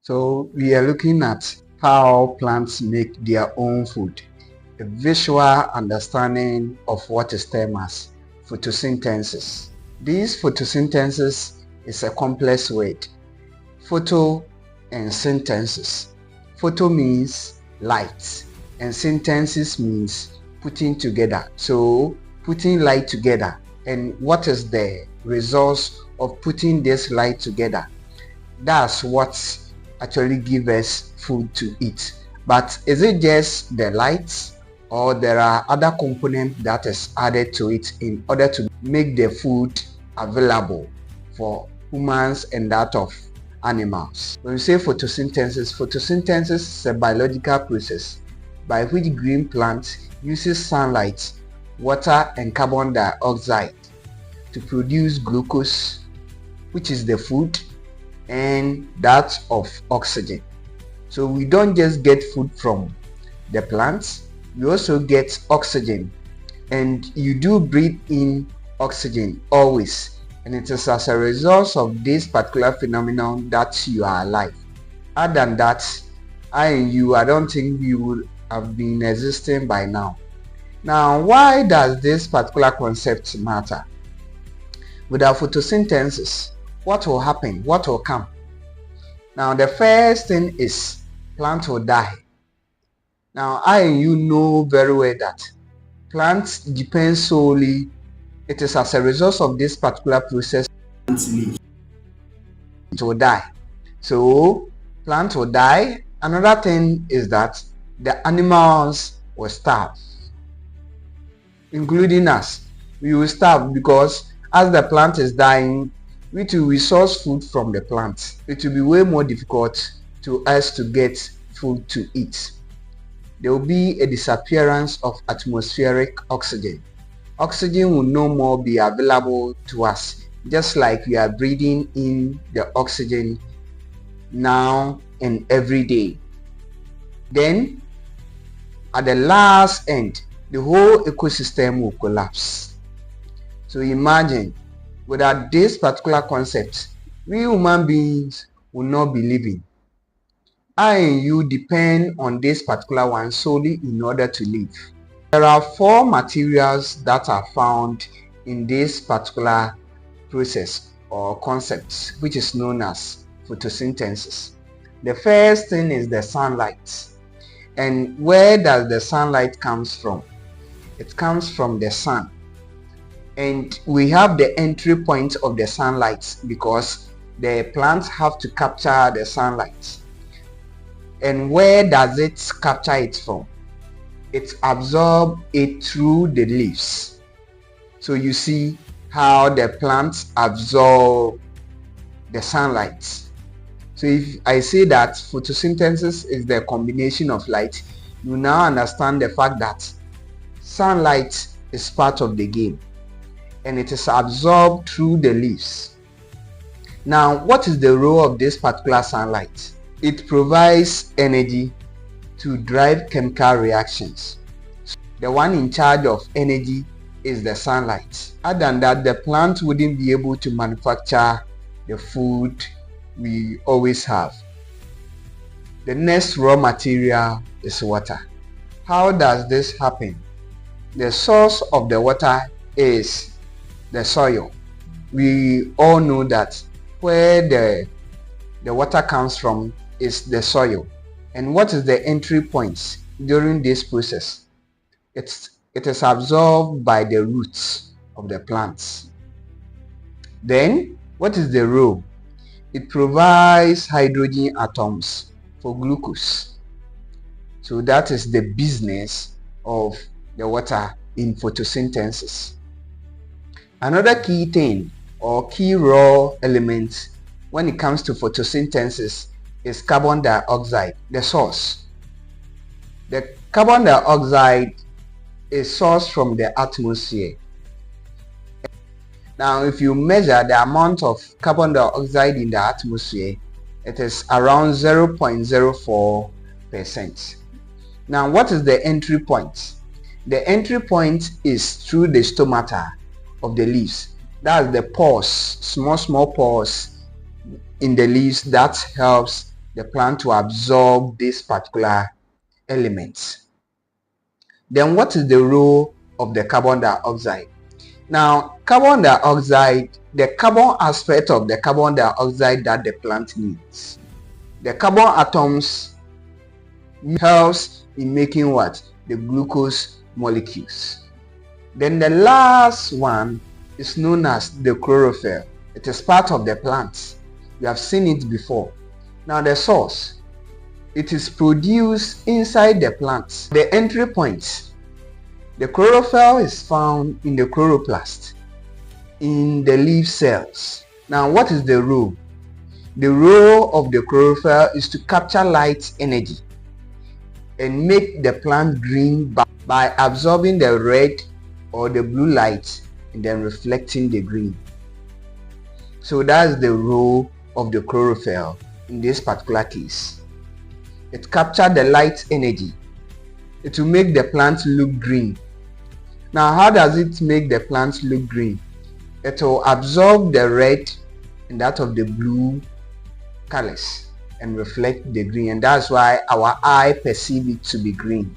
So we are looking at how plants make their own food, a visual understanding of what is termed as photosynthesis. This photosynthesis is a complex word. Photo and synthesis. Photo means light and synthesis means putting together. So putting light together, and what is the result of putting this light together? That's what actually gives us food to eat. But is it just the lights, or there are other components that is added to it in order to make the food available for humans and that of animals? When we say photosynthesis, photosynthesis is a biological process by which green plants uses sunlight, water and carbon dioxide to produce glucose, which is the food, and that of oxygen. So we don't just get food from the plants, we also get oxygen, and you do breathe in oxygen always, and it is as a result of this particular phenomenon that you are alive. Other than that, I and you, I don't think we would have been existing by now. Now, why does this particular concept matter? Without photosynthesis, what will happen? What will come? Now, the first thing is plant will die. Now, I and you know very well that plants depend solely, it is as a result of this particular process, it will die. So, plant will die. Another thing is that the animals will starve, including us. We will starve because as the plant is dying, we to resource food from the plant. It will be way more difficult to us to get food to eat. There will be a disappearance of atmospheric oxygen. Oxygen will no more be available to us, just like we are breathing in the oxygen now and every day. Then, at the last end, the whole ecosystem will collapse. So imagine, without this particular concept, we human beings will not be living. I and you depend on this particular one solely in order to live. There are 4 materials that are found in this particular process or concept, which is known as photosynthesis. The first thing is the sunlight. And where does the sunlight comes from? It comes from the sun. And we have the entry point of the sunlight because the plants have to capture the sunlight. And where does it capture it from? It absorbs it through the leaves. So you see how the plants absorb the sunlight. So if I say that photosynthesis is the combination of light, you now understand the fact that sunlight is part of the game and it is absorbed through the leaves. Now, what is the role of this particular sunlight? It provides energy to drive chemical reactions. The one in charge of energy is the sunlight. Other than that, the plant wouldn't be able to manufacture the food we always have. The next raw material is water. How does this happen? The source of the water is the soil. We all know that where the water comes from is the soil. And what is the entry point during this process? It is absorbed by the roots of the plants. Then, what is the role? It provides hydrogen atoms for glucose. So that is the business of the water in photosynthesis. Another key thing or key raw element when it comes to photosynthesis is carbon dioxide, the source. The carbon dioxide is sourced from the atmosphere. Now, if you measure the amount of carbon dioxide in the atmosphere, it is around 0.04%. Now, what is the entry point? The entry point is through the stomata of the leaves. That's the pores, small pores in the leaves that helps the plant to absorb this particular element. Then what is the role of the carbon dioxide? Now, carbon dioxide, the carbon aspect of the carbon dioxide that the plant needs. The carbon atoms helps in making what? The glucose molecules. Then the last one is known as the chlorophyll. It is part of the plant. You have seen it before. Now the source. It is produced inside the plant. The entry point. The chlorophyll is found in the chloroplast, in the leaf cells. Now what is the role? The role of the chlorophyll is to capture light energy and make the plant green by absorbing the red or the blue light and then reflecting the green. So that's the role of the chlorophyll in this particular case. It captures the light energy. It will make the plant look green. Now how does it make the plant look green? It will absorb the red and that of the blue colors and reflect the green, and that's why our eye perceives it to be green.